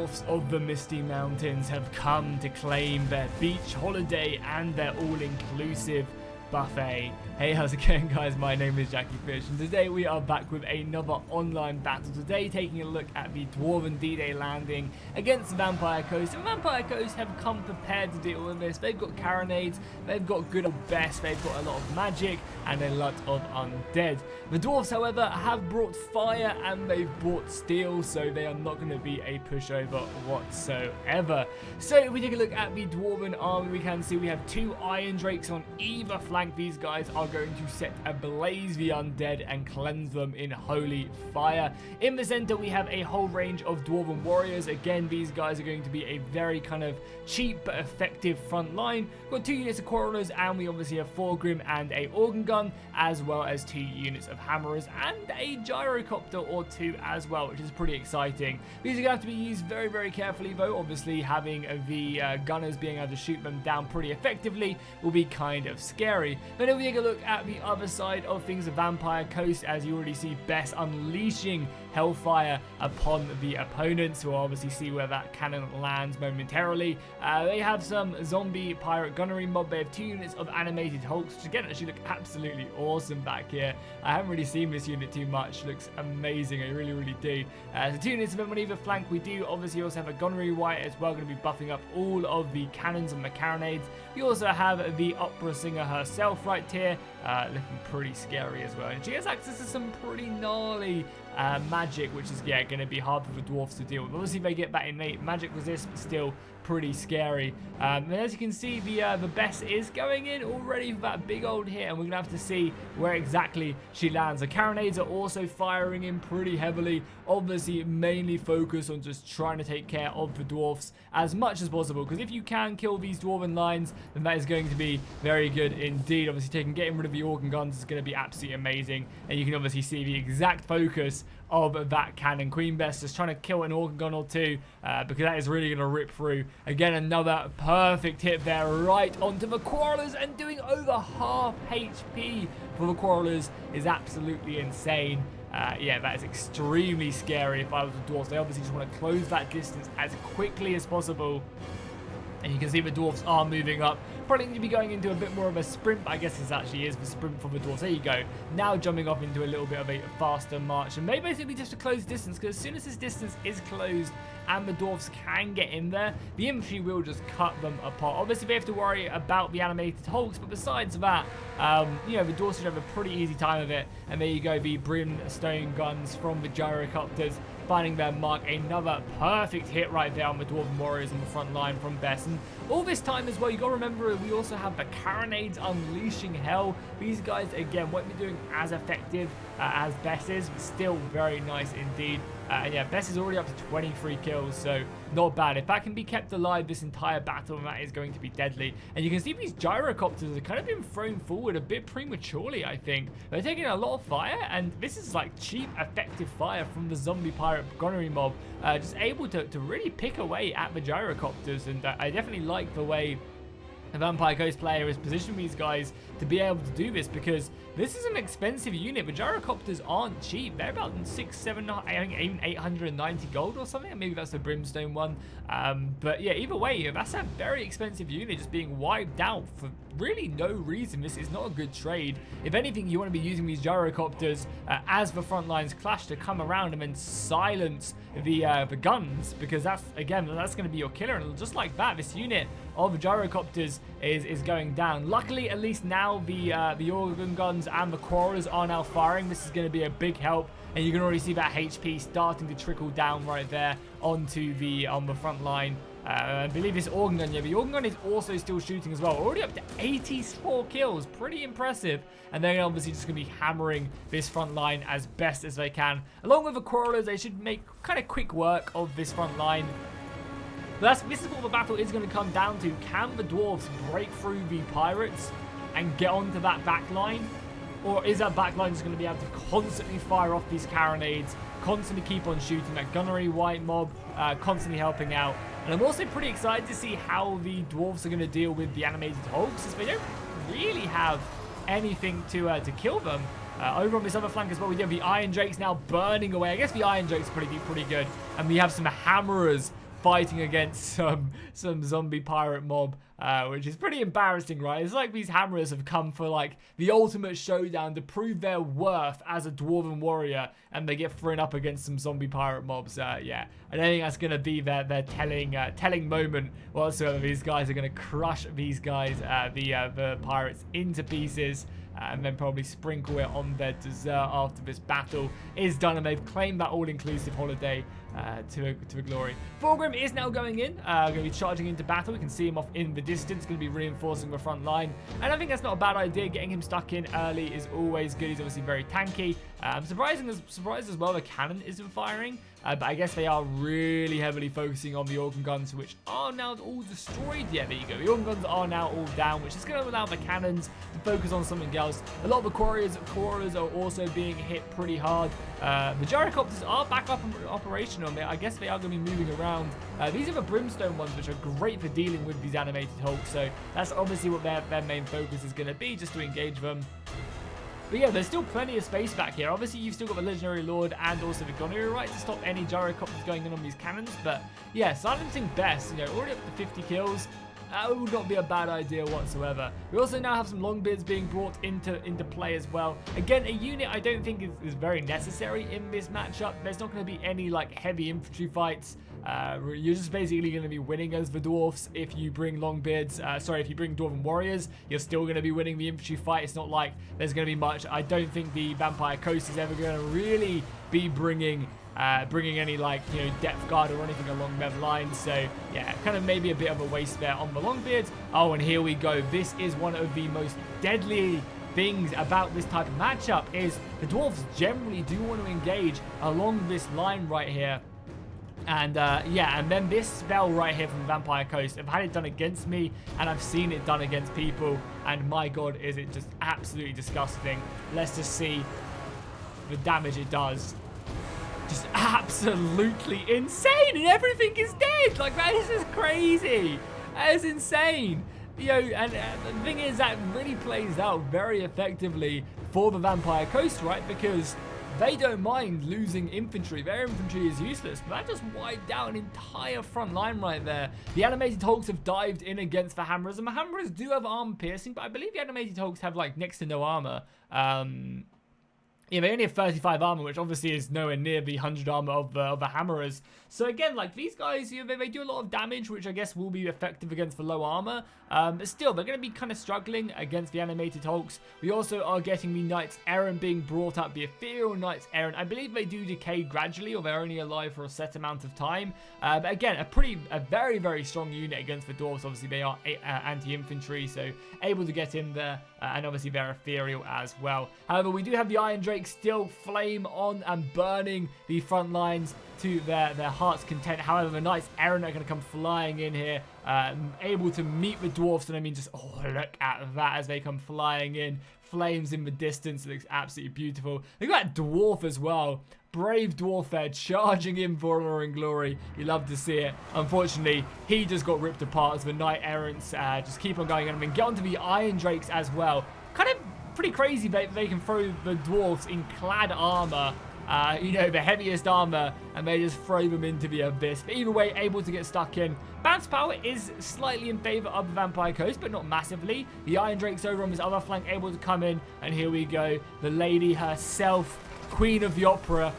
dwarfs of the Misty Mountains have come to claim their beach holiday and their all-inclusive buffet. Hey, how's it going, guys? My name is Jackie Fish, and today we are back with another online battle. Today, taking a look at the Dwarven D-Day landing against Vampire Coast. And Vampire Coast have come prepared to deal with this. They've got carronades, they've got good old best, they've got a lot of magic, and a lot of undead. The dwarves, however, have brought fire and they've brought steel, so they are not going to be a pushover whatsoever. So, if we take a look at the Dwarven Army, we can see we have two Iron Drakes on either flank. These guys are going to set ablaze the undead and cleanse them in holy fire. In the center, we have a whole range of Dwarven Warriors. Again, these guys are going to be a very kind of cheap but effective front line. We've got 2 units of Quarrelers, and we obviously have 4 Grim and a Organ Gun, as well as 2 units of Hammerers and a Gyrocopter or 2 as well, which is pretty exciting. These are going to have to be used very, very carefully, though. Obviously, having the gunners being able to shoot them down pretty effectively will be kind of scary. But if we take a look at the other side of things, the Vampire Coast, as you already see Bess unleashing hellfire upon the opponents. We'll obviously see where that cannon lands momentarily. They have some zombie pirate gunnery mob. They have 2 units of animated hulks, which again actually look absolutely awesome back here. I haven't really seen this unit too much. Looks amazing. I really, really do. So 2 units of them on either flank. We do obviously also have a gunnery wight as well, going to be buffing up all of the cannons and the carronades. We also have the opera singer herself right here, looking pretty scary as well. And she has access to some pretty gnarly magic, which is, yeah, going to be hard for the dwarfs to deal with. Obviously, they get that innate magic resist, but still pretty scary. And as you can see, the Bess is going in already for that big old hit, and we're going to have to see where exactly she lands. The carronades are also firing in pretty heavily, obviously mainly focused on just trying to take care of the dwarfs as much as possible, because if you can kill these dwarven lines, then that is going to be very good indeed. Obviously, getting rid of the organ guns is going to be absolutely amazing, and you can obviously see the exact focus of that cannon. Queen Bess just trying to kill an organ gun or 2, because that is really going to rip through. Again, another perfect hit there right onto the Quarrelers, and doing over half HP for the Quarrelers is absolutely insane. Yeah, that is extremely scary if I was the dwarves. They obviously just want to close that distance as quickly as possible. And you can see the dwarfs are moving up. Probably need to be going into a bit more of a sprint, but I guess this actually is the sprint for the dwarfs. There you go. Now jumping off into a little bit of a faster march. And maybe basically just a closed distance, because as soon as this distance is closed and the dwarfs can get in there, the infantry will just cut them apart. Obviously, they have to worry about the animated hulks, but besides that, you know, the dwarfs should have a pretty easy time of it. And there you go, the brimstone guns from the gyrocopters finding their mark. Another perfect hit right there on the Dwarven Warriors on the front line from Bess. And all this time as well, you got to remember, we also have the carronades unleashing hell. These guys, again, won't be doing as effective as Bess is, but still very nice indeed. And yeah, Bess is already up to 23 kills, so not bad. If that can be kept alive this entire battle, that is going to be deadly. And you can see these gyrocopters have kind of been thrown forward a bit prematurely, I think. They're taking a lot of fire, and this is like cheap, effective fire from the zombie pirate gunnery mob. Just able to really pick away at the gyrocopters, and I definitely like the way the Vampire Coast player has positioned these guys to be able to do this, because this is an expensive unit. The gyrocopters aren't cheap. They're about 6, 7, I think even 890 gold or something. Maybe that's the brimstone one. But yeah, either way, that's a very expensive unit just being wiped out for really no reason. This is not a good trade. If anything, you want to be using these gyrocopters as the front lines clash to come around and then silence the guns, because that's, again, that's going to be your killer. And just like that, this unit of gyrocopters is going down. Luckily, at least now the organ guns and the Quarrelers are now firing. This is going to be a big help, and you can already see that HP starting to trickle down right there onto on the front line. I believe this organ gun, yeah, the organ gun is also still shooting as well. Already up to 84 kills, pretty impressive. And they're obviously just going to be hammering this front line as best as they can. Along with the Quarrelers, they should make kind of quick work of this front line. But this is what the battle is going to come down to. Can the dwarves break through the pirates and get onto that back line? Or is that back line just going to be able to constantly fire off these carronades, constantly keep on shooting that gunnery white mob, constantly helping out? And I'm also pretty excited to see how the dwarves are going to deal with the animated hulks, as they don't really have anything to kill them. Over on this other flank as well, we have the Iron Drakes now burning away. I guess the Iron Drakes pretty good. And we have some Hammerers fighting against some zombie pirate mob, which is pretty embarrassing, right? It's like these hammerers have come for like the ultimate showdown to prove their worth as a Dwarven warrior, and they get thrown up against some zombie pirate mobs. Yeah, I don't think that's gonna be their telling moment whatsoever. These guys are gonna crush these guys, the pirates, into pieces. And then probably sprinkle it on their dessert after this battle is done, and they've claimed that all-inclusive holiday to a glory. Thorgrim is now going in, going to be charging into battle. We can see him off in the distance, going to be reinforcing the front line, and I think that's not a bad idea. Getting him stuck in early is always good. He's obviously very tanky. I'm surprised as well the cannon isn't firing, but I guess they are really heavily focusing on the organ guns, which are now all destroyed. Yeah, there you go. The organ guns are now all down, which is going to allow the cannons to focus on something else. A lot of the quarriers are also being hit pretty hard. The gyrocopters are back up and operational. I guess they are going to be moving around. These are the brimstone ones, which are great for dealing with these animated hulks, so that's obviously what their main focus is going to be, just to engage them. But yeah, there's still plenty of space back here. Obviously, you've still got the Legendary Lord and also the Gonnery, right, to stop any gyrocopters going in on these cannons. But yeah, silencing best, already up to 50 kills. That would not be a bad idea whatsoever. We also now have some Longbeards being brought into play as well. Again, a unit I don't think is very necessary in this matchup. There's not going to be any like heavy infantry fights. You're just basically going to be winning as the dwarfs. If you bring Longbeards, if you bring Dwarven Warriors, you're still going to be winning the infantry fight. It's not like there's going to be much. I don't think the Vampire Coast is ever going to really be bringing any depth guard or anything along that line. So yeah, kind of maybe a bit of a waste there on the Longbeards. Oh, and here we go. This is one of the most deadly things about this type of matchup, is the dwarves generally do want to engage along this line right here. And yeah, and then this spell right here from Vampire Coast, I've had it done against me and I've seen it done against people, and my god, is it just absolutely disgusting. Let's just see the damage it does. Just absolutely insane, and everything is dead. Like, that is just crazy. That is insane. And the thing is, that really plays out very effectively for the Vampire Coast, right? Because they don't mind losing infantry. Their infantry is useless. But that just wiped out an entire front line right there. The animated hulks have dived in against the hammerers, and the hammerers do have armor piercing, but I believe the animated hulks have like next to no armor. Yeah, they only have 35 armor, which obviously is nowhere near the 100 armor of the hammerers. So again, like, these guys, they do a lot of damage, which I guess will be effective against the low armor. But still, they're going to be kind of struggling against the animated hulks. We also are getting the Knights Errant being brought up, the ethereal Knights Errant. I believe they do decay gradually, or they're only alive for a set amount of time. But again, a very, very strong unit against the dwarves. Obviously, they are anti-infantry, so able to get in there. And obviously, they're ethereal as well. However, we do have the Iron Drake still flame on and burning the front lines to their heart's content. However, the Knights Errant are going to come flying in here, able to meet the dwarfs. And I mean, just, oh, look at that as they come flying in. Flames in the distance. It looks absolutely beautiful. Look at that dwarf as well. Brave dwarf there, charging in for honor and glory. You love to see it. Unfortunately, he just got ripped apart as the Knight Errants just keep on going. And I mean, get onto the Iron Drakes as well. Kind of pretty crazy that they can throw the dwarves in clad armor, the heaviest armor, and they just throw them into the abyss. But either way, able to get stuck in. Bounce power is slightly in favor of the Vampire Coast, but not massively. The Iron Drake's over on his other flank, able to come in, and here we go. The lady herself, Queen of the Opera,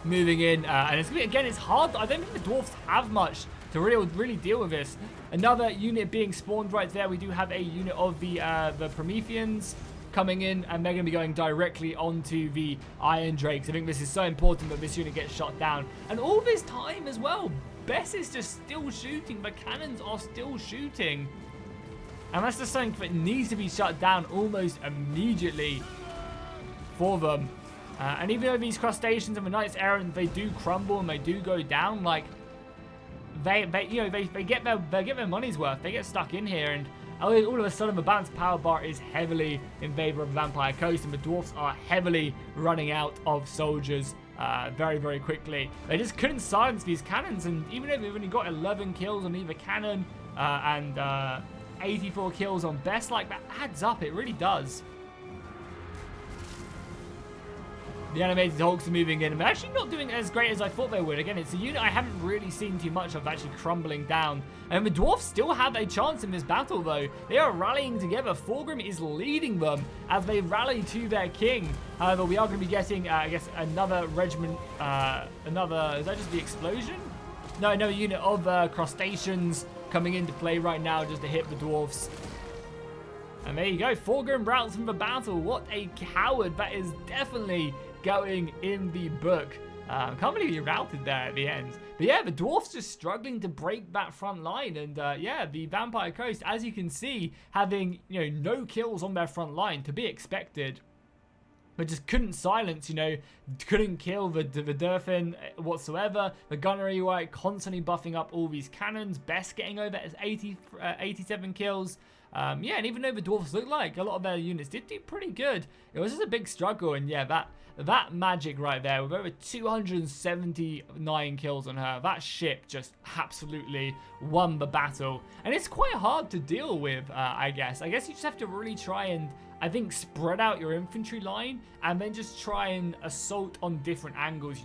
moving in, and it's again, it's hard. I don't think the dwarfs have much to really deal with this. Another unit being spawned right there. We do have a unit of the Prometheans coming in, and they're going to be going directly onto the Iron Drakes. I think this is so important that this unit gets shot down. And all this time as well, Bess is just still shooting. The cannons are still shooting. And that's just something that needs to be shut down almost immediately for them. And even though these crustaceans and the Knights Errant, they do crumble and they do go down, like, they get their money's worth. They get stuck in here, and all of a sudden the balanced power bar is heavily in favor of Vampire Coast, and the dwarfs are heavily running out of soldiers very, very quickly. They just couldn't silence these cannons, and even though they've only got 11 kills on either cannon and 84 kills on Bess, like, that adds up. It really does. The animated hulks are moving in. I'm actually not doing as great as I thought they would. Again, it's a unit I haven't really seen too much of actually crumbling down. And the dwarfs still have a chance in this battle, though. They are rallying together. Thorgrim is leading them as they rally to their king. However, we are going to be getting, I guess, another regiment. Is that just the explosion? No, another unit of crustaceans coming into play right now just to hit the dwarfs. And there you go. Thorgrim routs from the battle. What a coward. That is definitely going in the book. Can't believe he routed there at the end. But yeah, the dwarfs just struggling to break that front line. And yeah, the Vampire Coast, as you can see, having, no kills on their front line, to be expected. But just couldn't silence, couldn't kill the Durfin whatsoever. The gunnery were constantly buffing up all these cannons. Best getting over as 87 kills. Yeah, and even though the dwarfs look like a lot of their units did do pretty good, it was just a big struggle. And yeah, that magic right there with over 279 kills on her, that ship just absolutely won the battle. And it's quite hard to deal with, I guess. I guess you just have to really try and, I think, spread out your infantry line and then just try and assault on different angles.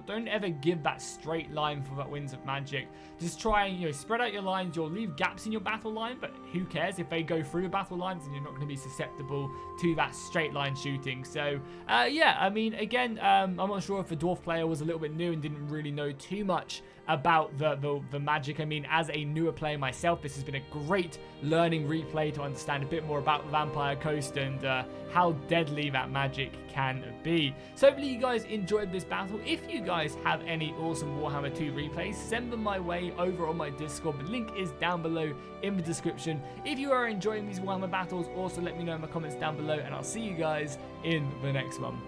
Don't ever give that straight line for that Winds of Magic. Just try and, spread out your lines. You'll leave gaps in your battle line, but who cares if they go through the battle lines and you're not going to be susceptible to that straight line shooting. So, yeah, I mean, again, I'm not sure if the dwarf player was a little bit new and didn't really know too much about the magic. I mean, as a newer player myself, this has been a great learning replay to understand a bit more about the Vampire Coast and how deadly that magic can be. So hopefully you guys enjoyed this battle. If you guys have any awesome Warhammer 2 replays, send them my way over on my Discord. The link is down below in the description. If you are enjoying these Warhammer battles, also let me know in the comments down below, and I'll see you guys in the next one.